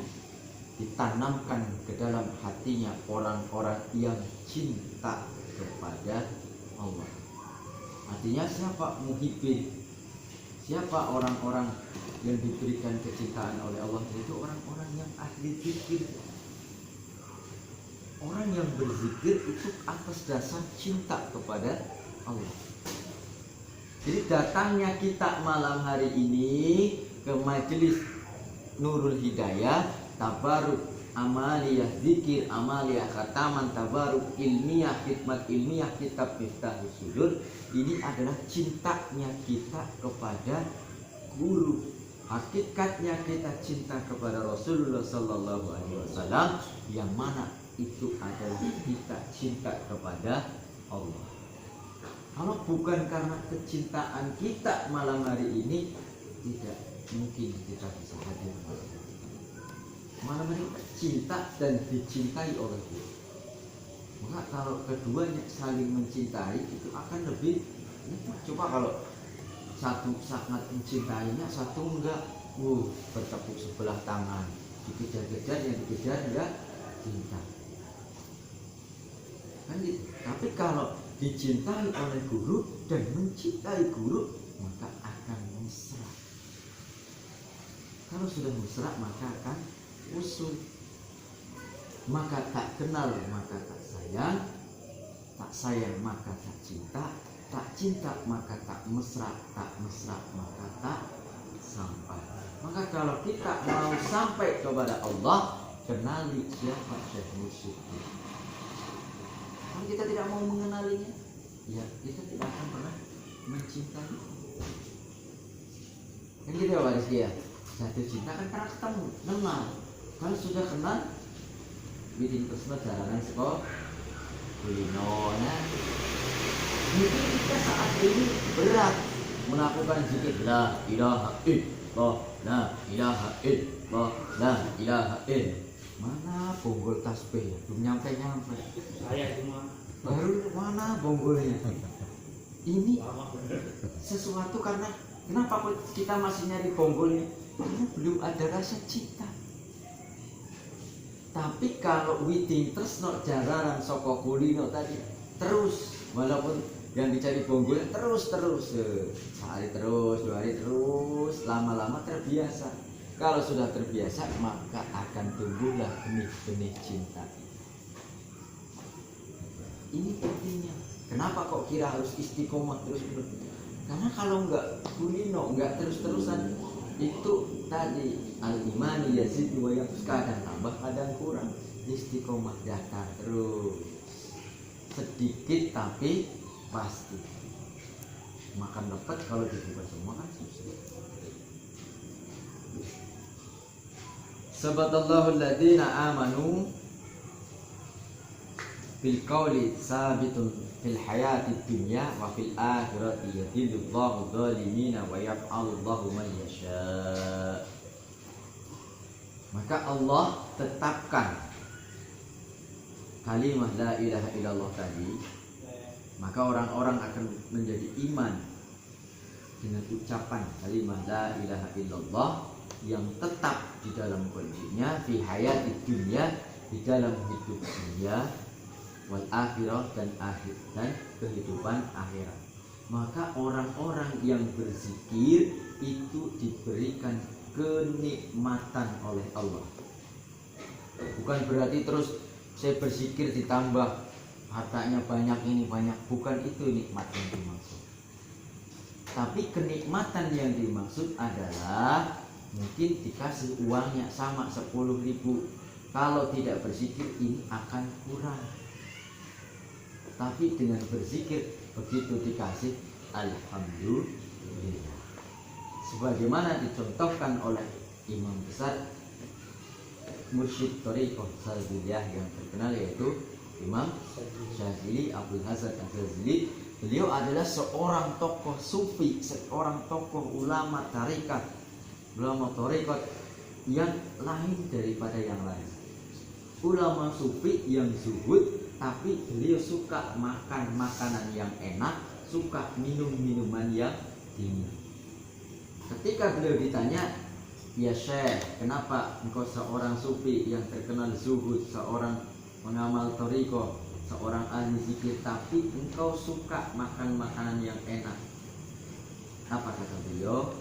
ditanamkan ke dalam hatinya orang-orang yang cinta kepada Allah. Artinya siapa muhibbin? Siapa orang-orang yang diberikan kecintaan oleh Allah? Itu orang-orang yang ahli zikir. Orang yang berzikir itu atas dasar cinta kepada Allah. Jadi datangnya kita malam hari ini ke majelis Nurul Hidayah, tabaruk amaliyah zikir, amaliyah khataman, tabaruk ilmiah, khidmat ilmiah, kitab Miftahus Sudur. Ini adalah cintanya kita kepada guru. Hakikatnya kita cinta kepada Rasulullah Sallallahu Alaihi Wasallam, yang mana itu adalah kita cinta kepada Allah. Kalau bukan karena kecintaan kita malam hari ini, tidak mungkin kita bisa hadir malam hari ini. Malam hari ini cinta dan dicintai oleh Guru. Maka kalau keduanya saling mencintai, itu akan lebih. Coba kalau satu sangat mencintainya, satu enggak, bertepuk sebelah tangan, dikejar-kejar, yang dikejar enggak cinta. Kan gitu. Tapi kalau dicintai oleh guru dan mencintai guru, maka akan mesra. Kalau sudah mesra, maka akan usul. maka tak kenal maka tak sayang maka tak cinta maka tak mesra maka tak sampai. Maka kalau kita mau sampai kepada Allah, kenali siapa Syekh Mursyid. Kalau kita tidak mau mengenalinya, ya kita tidak akan pernah mencintai. Kan gitu ya Pak Rizky ya, jatuh cinta kan karena ketemu, kenal. Kalau sudah kenal, bikin tersebut jalanan sekolah kulinonya. Mungkin kita saat ini berat melakukan zikir la ilaha illallah, la ilaha illallah, la ilaha illallah. Mana bonggol tasbih ya? Belum nyampe. Saya cuma Baru mana bonggolnya? Ini sesuatu karena kenapa kita masih nyari bonggolnya? Karena belum ada rasa cinta. Tapi kalau witing tresno jararan saka kulino tadi terus, walaupun yang dicari bonggolnya terus sehari terus, 2 hari terus, lama-lama terbiasa. Kalau sudah terbiasa maka akan tumbuhlah benih-benih cinta. Ini pentingnya. Kenapa kok kira harus istiqomah terus? Karena kalau enggak kulino, enggak terus-terusan, itu tadi al-imani yazid wa yanqus, kadang tambah kadang kurang. Istiqomah datar terus, sedikit tapi pasti. Makan lepet kalau dibuka semua kan susah. Sabatallahu alladhina amanu bil qawli sabitun fil hayati dunya wa fil akhirati yadhillullahu dhalimina wa yaf'alullahu man yasha. Maka Allah tetapkan kalimat la ilaha illallah tadi, maka orang-orang akan menjadi iman dengan ucapan kalimat la ilaha illallah yang tetap di dalam kondisinya fi hayati dunya, di dalam hidup dunia, wal akhirah dan kehidupan akhirat. Maka orang-orang yang berzikir itu diberikan kenikmatan oleh Allah. Bukan berarti terus saya berzikir ditambah hartanya banyak, ini banyak, bukan itu nikmat yang dimaksud. Tapi kenikmatan yang dimaksud adalah mungkin dikasih uangnya sama 10.000, kalau tidak berzikir ini akan kurang. Tapi dengan berzikir begitu dikasih alhamdulillah. Sebagaimana dicontohkan oleh imam besar mursyid thariqah Syadziliyah yang terkenal, yaitu Imam Syadzili Abdul Hasan Al-Syadzili. Beliau adalah seorang tokoh sufi, seorang tokoh ulama tarekat, yang lain daripada yang lain. Ulama sufi yang zuhud, tapi beliau suka makan makanan yang enak, suka minum minuman yang dingin. Ketika beliau ditanya, ya Syekh, kenapa engkau seorang sufi yang terkenal zuhud, seorang mengamal thariqah, seorang ahli zikir, tapi engkau suka makan makanan yang enak? Apa kata beliau?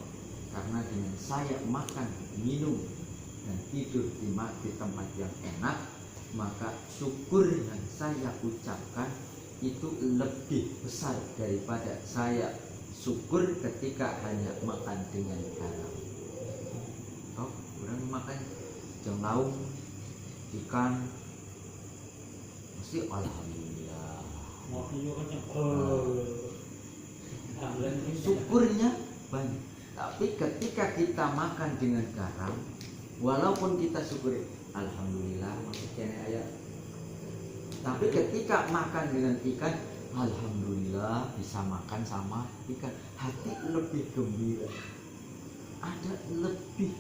Karena dengan saya makan, minum, dan tidur di tempat yang enak, maka syukur yang saya ucapkan itu lebih besar daripada saya syukur ketika hanya makan dengan garam. Oh, orang makan jam lauk, ikan, mesti alhamdulillah. Syukurnya banyak. Tapi ketika kita makan dengan garam, walaupun kita syukur alhamdulillah, maksudnya ayat. Tapi ketika makan dengan ikan, alhamdulillah bisa makan sama ikan, hati lebih gembira, ada lebih.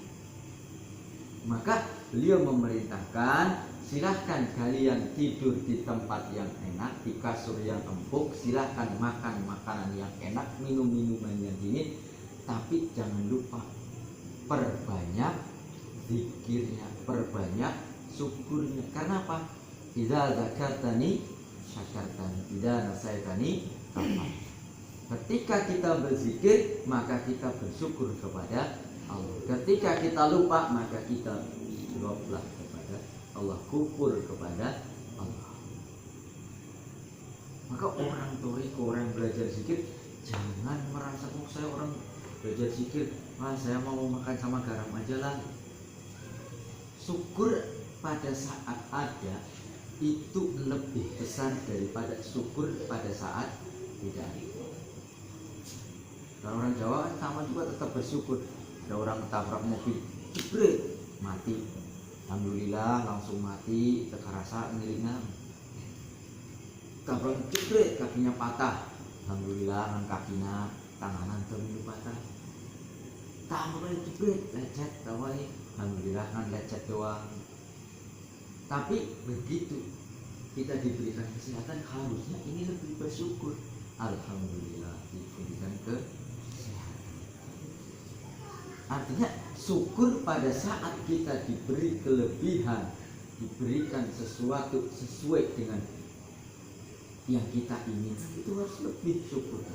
Maka beliau memerintahkan, silahkan kalian tidur di tempat yang enak, di kasur yang empuk, silahkan makan makanan yang enak, minum minuman yang dingin, tapi jangan lupa perbanyak zikirnya, perbanyak syukurnya. Karena apa? Idza zakartani syakartani, idza nasaitani kafar. Ketika kita berzikir, maka kita bersyukur kepada Allah. Ketika kita lupa, maka kita ghaflah kepada Allah, kufur kepada Allah. Maka orang toriko, orang belajar zikir, jangan merasa saya orang belajar zikir, saya mau makan sama garam aja lah. Syukur pada saat ada itu lebih besar daripada syukur pada saat tidak ada. Kalau orang Jawa kan sama juga tetap bersyukur. Ada orang tabrak mobil, jebret, mati. Alhamdulillah langsung mati, terasa ngiringan. Tabrak jebret, kakinya patah. Alhamdulillah nang kakinya tanganan terlalu patah. Tabrak jebret, lecet, tawai. Alhamdulillah kan lecet doang. Tapi begitu kita diberikan kesehatan, harusnya ini lebih bersyukur. Alhamdulillah diberikan kesehatan. Artinya syukur pada saat kita diberi kelebihan, diberikan sesuatu sesuai dengan yang kita inginkan, itu harus lebih syukur.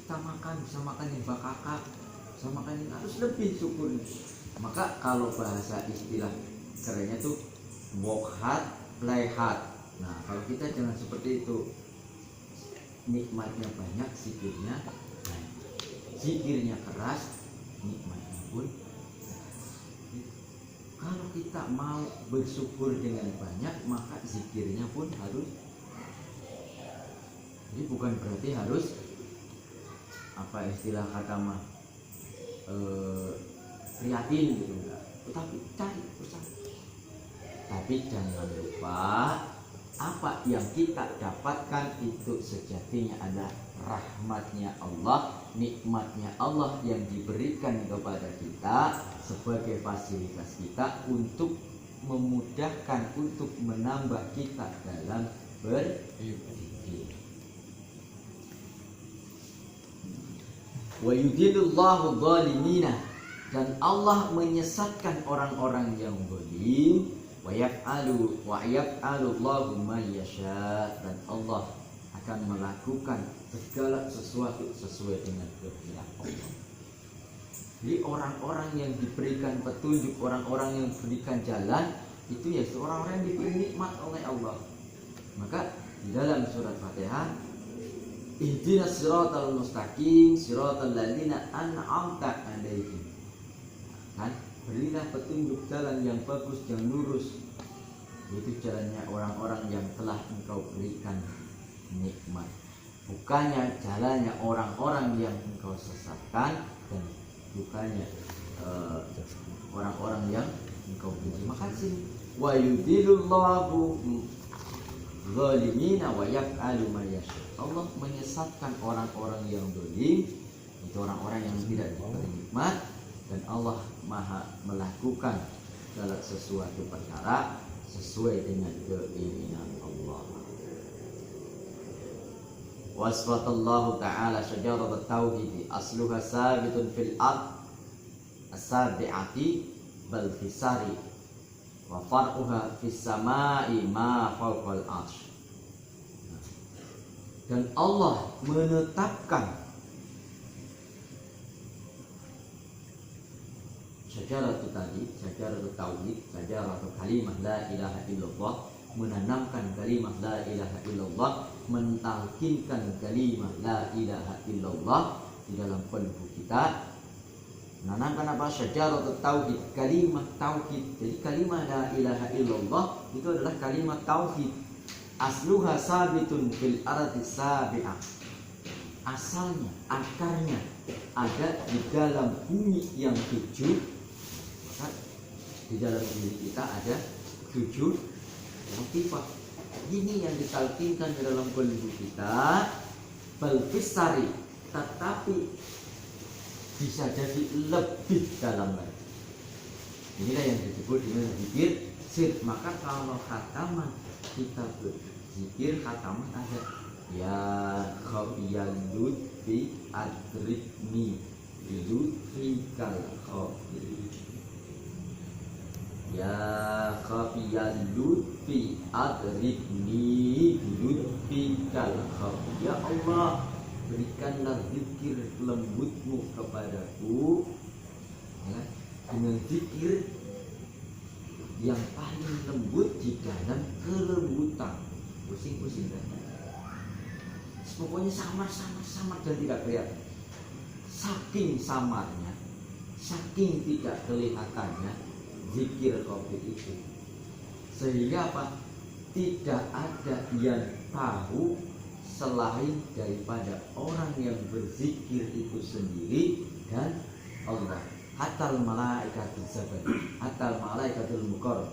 Kita makan, bisa makan yang bakakak, bisa makan yang harus lebih syukur. Maka kalau bahasa istilah kerennya tuh work hard, play hard. Nah kalau kita jangan seperti itu, nikmatnya banyak, zikirnya banyak. Zikirnya keras, nikmatnya pun. Kalau kita mau bersyukur dengan banyak, maka zikirnya pun harus. Jadi bukan berarti harus apa istilah kata mah prihatin gitu enggak. Tetapi cari usaha. Tapi jangan lupa apa yang kita dapatkan itu sejatinya adalah rahmatnya Allah, nikmatnya Allah yang diberikan kepada kita sebagai fasilitas kita untuk memudahkan, untuk menambah kita dalam berzikir. Wa yudhillullahu dhalimina, dan Allah menyesatkan orang-orang yang zalim. Wa yaf'alu Allahu ma yasha, dan Allah akan melakukan segala sesuatu sesuai dengan kehendak Allah. Jadi orang-orang yang diberikan petunjuk, orang-orang yang diberikan jalan, itu ya orang-orang yang diberi nikmat oleh Allah. Maka di dalam surat Fatihah, ihdinas siratal mustaqim siratal ladzina an'amta 'alaihim. Kan? Berilah petunjuk jalan yang bagus, yang lurus. Itu jalannya orang-orang yang telah Engkau berikan nikmat. Bukannya jalannya orang-orang yang Engkau sesatkan, dan bukannya orang-orang yang Engkau benci. Maka sini wa yudhillullahu zalimina wa yaf'alu ma yasha. Allah menyesatkan orang-orang yang zalim, itu orang-orang yang tidak diberi nikmat, dan Allah Maha melakukan segala sesuatu perkara sesuai dengan keinginan Allah. Wasfatallahu ta'ala syajarat tauhid asluha sabitun fil ard as-sabi'ati bal fisari wa far'uha fis sama'i ma fawqal 'arsy. Dan Allah menetapkan syajaratu tadi, syajaratu tauhid, syajaratu kalimah la ilaha illallah, menanamkan kalimah la ilaha illallah, mentalkinkan kalimah la ilaha illallah di dalam qalbu kita. Menanamkan apa? Syajaratu tauhid, kalimah tauhid. Jadi kalimah la ilaha illallah itu adalah kalimat tauhid. Asluha sabitun fil ardi sabi'ah. Asalnya, akarnya ada di dalam bumi yang 7. Di dalam diri kita ada 7 motifah. Ini yang ditalkinkan di dalam qalbu kita. Balfisari, tetapi bisa jadi lebih dalam lagi. Inilah yang disebut dengan zikir sir. Maka kalau khataman kita berzikir, khataman ada ya khawiyal lutfi adrikni lutfikal khawiyal. Ya khafiyal lutfi adrikni lutfikal khafi. Ya Allah, berikanlah zikir lembutmu kepadaku, ya, dengan zikir yang paling lembut di dalam kelembutan. Pusing-pusing kan? Pokoknya samar dan tidak kelihatan. Saking samarnya, saking tidak kelihatannya zikir covid itu, sehingga apa? Tidak ada yang tahu selain daripada orang yang berzikir itu sendiri dan Allah. Hatal malaikatul sabat, hatal malaikatul muqarrab.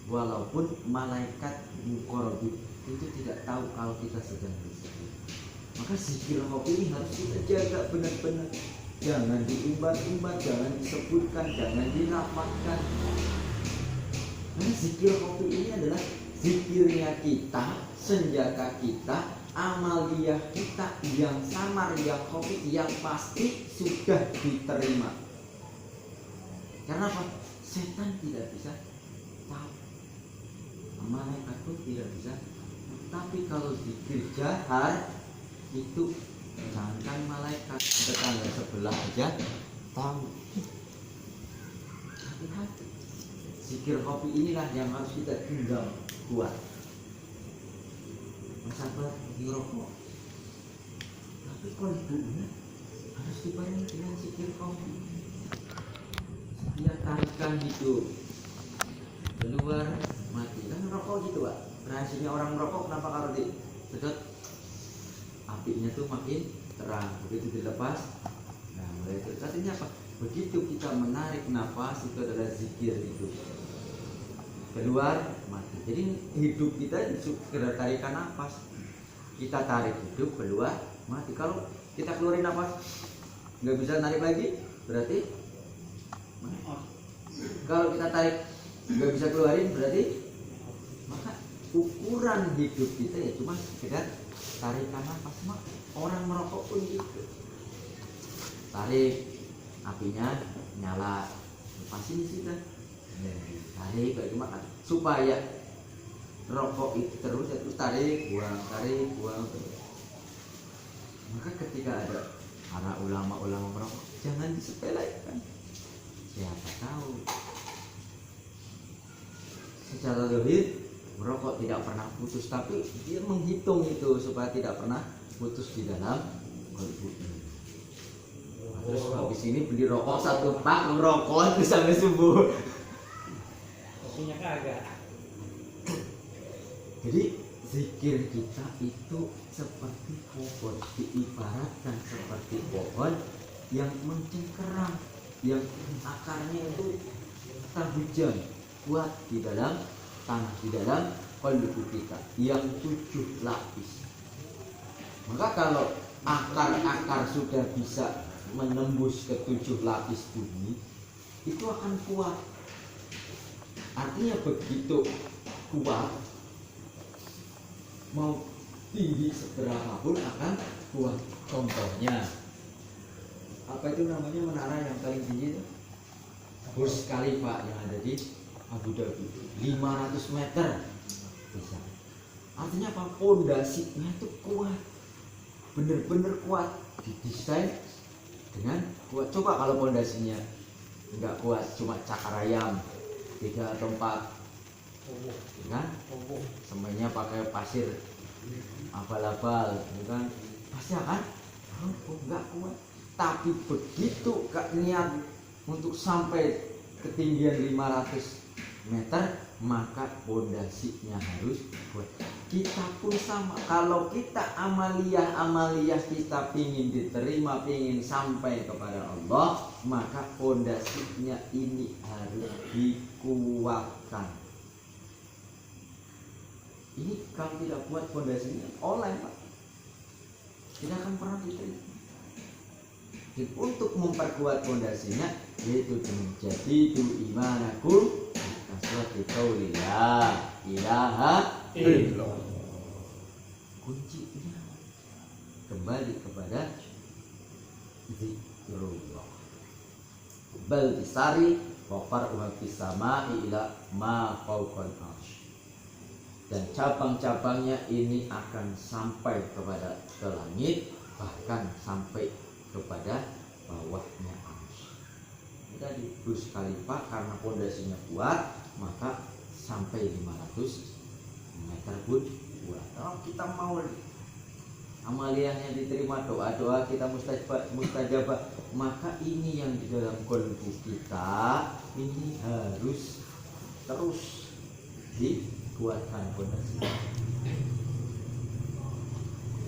Walaupun malaikat muqarrab itu tidak tahu kalau kita sedang berzikir. Maka zikir kopi ini harus kita jaga benar-benar. Jangan diumbar-umbar, jangan disebutkan, jangan dinamakan. Nah, zikir kopi ini adalah zikirnya kita, senjata kita, amaliyah kita yang samar, yang kopi, yang pasti sudah diterima. Karena apa? Setan tidak bisa tahu, malaikat pun tidak bisa. Tapi kalau zikir jahar itu jangankan malaikat, tetangga sebelah aja tahu. Hati-hati. Zikir kopi inilah yang harus kita tinggal kuat. Sabar dirokok, tapi kolbunya harus dibarengi dengan zikir kopi. Dia tarikan hidup, keluar mati. Kan rokok gitu pak. Rahasianya orang merokok kenapa kalau disedot apinya tuh makin terang, begitu dilepas, nah mulai itu. Artinya apa? Begitu kita menarik nafas itu adalah zikir hidup. Keluar mati. Jadi hidup kita sekedar tarikan nafas. Kita tarik hidup, keluar mati. Kalau kita keluarin nafas nggak bisa narik lagi, berarti mati. Kalau kita tarik nggak bisa keluarin, berarti maka ukuran hidup kita ya cuma sekedar tarikan nafas. Mak orang merokok pun gitu. Tarik, apinya nyala, lepasin sudah. Tarik kayak gimana supaya rokok itu terus tarik buang terus. Maka ketika ada para ulama merokok jangan disepelekan. Siapa tahu secara zahir merokok tidak pernah putus, tapi dia menghitung itu supaya tidak pernah putus di dalam kolbunya. Terus habis ini beli rokok satu pak, ngerokok terus sampai subuh. Punya kagak. Jadi zikir kita itu seperti pohon, diibaratkan seperti pohon yang mencengkeram, yang akarnya itu terhujam kuat di dalam tanah, di dalam kolbu kita yang 7 lapis. Maka kalau akar-akar sudah bisa menembus ke 7 lapis bumi, itu akan kuat. Artinya begitu kuat, mau tinggi seberapapun akan kuat. Contohnya apa itu namanya menara yang paling tinggi itu? Burj Khalifa yang ada di Abu Dhabi, 500 meter bisa. Artinya apa? Pondasinya itu kuat, bener-bener kuat, didesain dengan kuat. Coba kalau pondasinya nggak kuat, cuma cakar ayam 3 atau 4, kan? Semuanya pakai pasir abal-abal, kan? Pasti akan nggak kuat. Tapi begitu niat untuk sampai ketinggian 500 meter, maka pondasinya harus kuat. Kita pun sama. Kalau kita amaliyah kita pingin diterima, pingin sampai kepada Allah, maka pondasinya ini harus dikuatkan. Ini kalau tidak kuat pondasinya, oleh pak, tidak akan pernah diterima. Dan untuk memperkuat pondasinya, yaitu menjadi itu imanakum kasrati qauli la ilaha illallah. Kuncinya kembali kepada zikrullah. Bal disari wa far'uha fis sama'i ila ma fawqal arsy. Dan cabang-cabangnya ini akan sampai kepada ke langit, bahkan sampai kepada bawahnya arsy. tadi Burj Khalifa karena pondasinya kuat maka sampai 500 meter pun kuat. Kalau kita mau amaliyahnya diterima, doa-doa kita mustajabah, maka ini yang di dalam kolbu kita ini harus terus dikuatkan pondasi.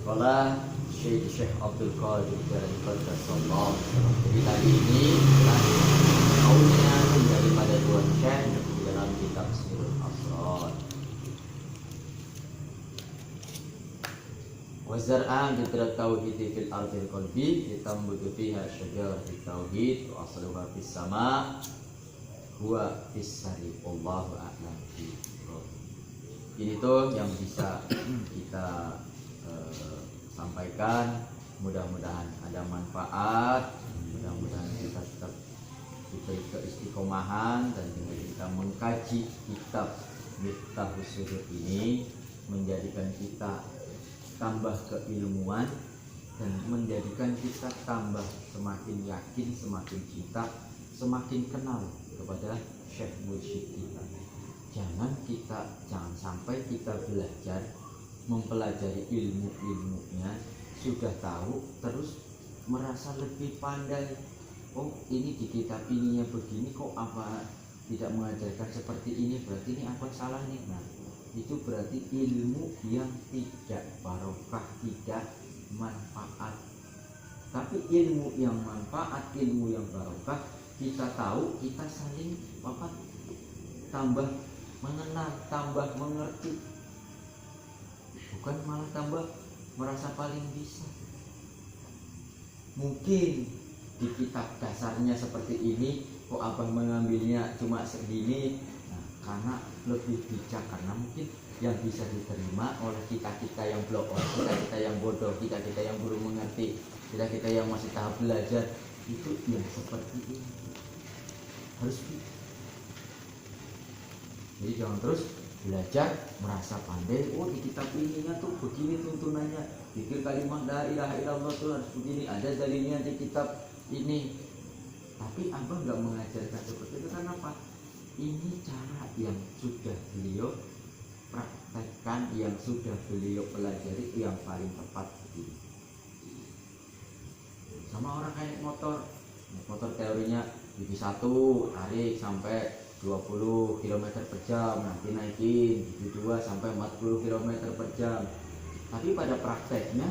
Kalau Syekh Abdul Qadir dari Qaddasallah, jadi tadi ini adalah kaulnya daripada Tuan Syekh di dalam kitab Sirul Asrar. Wazar'an ditrat tauhid fil ardil qalbi yatambutu fiha syajaratul tauhid wa asluha fis sama huwa fis sari wallahu a'lam. Ini tuh yang bisa kita sampaikan, mudah-mudahan ada manfaat, mudah-mudahan kita tetap diberi keistiqomahan dan dengan kita mengkaji kitab Miftahus Sudud ini menjadikan kita tambah keilmuan dan menjadikan kita tambah semakin yakin, semakin cinta, semakin kenal kepada Syekh Mursyid kita. Jangan sampai kita belajar mempelajari ilmu-ilmunya sudah tahu terus merasa lebih pandai. Oh ini di kitab ininya begini, kok apa tidak mengajarkan seperti ini, berarti ini apa salahnya? Nah itu berarti ilmu yang tidak barokah, tidak manfaat. Tapi ilmu yang manfaat, ilmu yang barokah, kita tahu, kita saling tambah mengenal, tambah mengerti, bukan malah tambah merasa paling bisa. Mungkin di kitab dasarnya seperti ini, kok abang mengambilnya cuma segini. Nah, karena lebih bijak, karena mungkin yang bisa diterima oleh kita yang blok, kita yang bodoh, kita yang belum mengerti, kita yang masih tahap belajar, itu yang seperti ini harus. Jadi jangan terus belajar merasa pandai, oh di kitab ininya tuh begini tuntunannya, pikir kalimat la ilaha illallah tuh harus begini, ada dalilnya di kitab ini. Tapi abang nggak mengajarkan seperti itu, karena apa? Ini cara yang sudah beliau praktekkan, yang sudah beliau pelajari, yang paling tepat begini. Sama orang kayak motor teorinya gigi 1 tarik sampai 20 km per jam, nanti naikin gigi 2 sampai 40 km per jam. Tapi pada prakteknya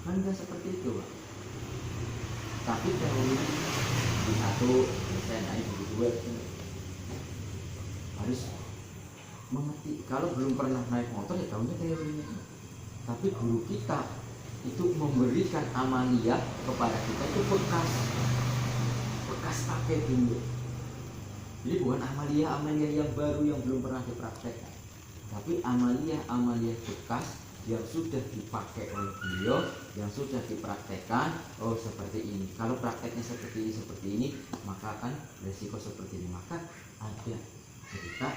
kan nggak seperti itu, Pak. Tapi teorinya gigi 1 saya naik gigi 2 harus mengerti. Kalau belum pernah naik motor ya tahunya teorinya. Tapi guru kita itu memberikan amaliyah kepada kita itu bekas pakai dulu. Jadi bukan amaliyah yang baru yang belum pernah dipraktekkan, tapi amaliyah bekas yang sudah dipakai oleh beliau, yang sudah dipraktekkan. Oh seperti ini, kalau prakteknya seperti ini, maka akan resiko seperti ini. Maka ada cerita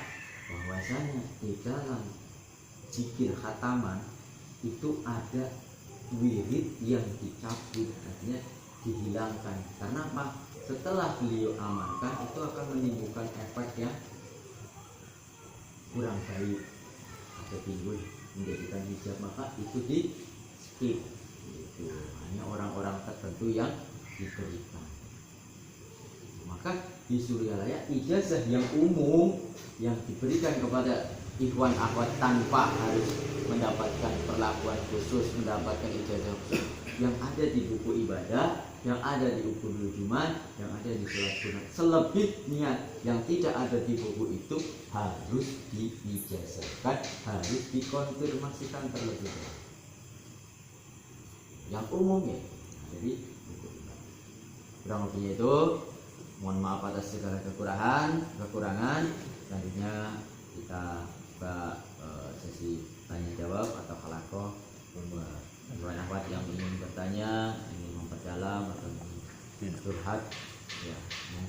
bahwasanya di dalam zikir khataman itu ada wirid yang dicabut, artinya dihilangkan. Karena apa? Setelah beliau amalkan itu akan menimbulkan efek yang kurang baik, ada timbul menjadikan hijab, maka itu di skip. Itu hanya orang-orang tertentu yang diberikan. Maka di Suryalaya ijazah yang umum yang diberikan kepada ikhwan akhwat tanpa harus mendapatkan perlakuan khusus, mendapatkan ijazah khusus, yang ada di buku ibadah, yang ada di ukul Jumat, yang ada di sholat sunat. Selebihnya yang tidak ada di buku itu harus diijazahkan, harus dikonfirmasikan terlebih dahulu. Yang umum ya, jadi buku ibadah. Kurang lebihnya itu, mohon maaf atas segala kekurangan. Selanjutnya kita buka sesi tanya jawab atau halakoh buat akhwat yang ingin bertanya, ingin memperdalam atau ingin curhat, ya monggo.